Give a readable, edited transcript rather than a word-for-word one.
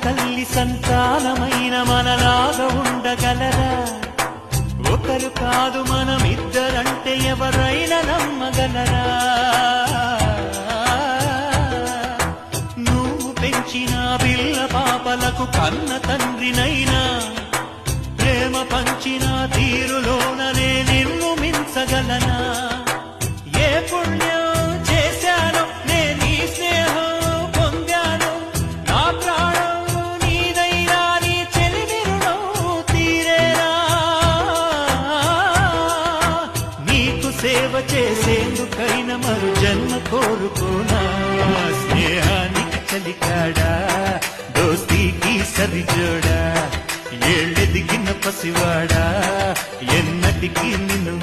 తల్లి సంతానమైన మనలాగా ఉండగలరా? ఒకరు కాదు మనమిద్దరంటే ఎవరైనా నమ్మగలరా? నువ్వు పెంచిన పిల్ల పాపలకు కన్న తండ్రినైనా ప్రేమ పంచిన తీరులోననే నిన్ను మించగలనా? ఏ పుణ్యం చేశానో నేను ఈ స్నేహం పొందాను, నా ప్రాణం నీదైనా నీ చెలిమి రుణం తీరేనా? నీకు సేవ చేసేందుకైనా మరు జన్మ కోరుకోనా? స్నేహానికి చలికాడా, దోస్తీకి సరిజోడా, ఏళ్ళెదిగిన పసివాడా, ఎన్నటికీ నిన్ను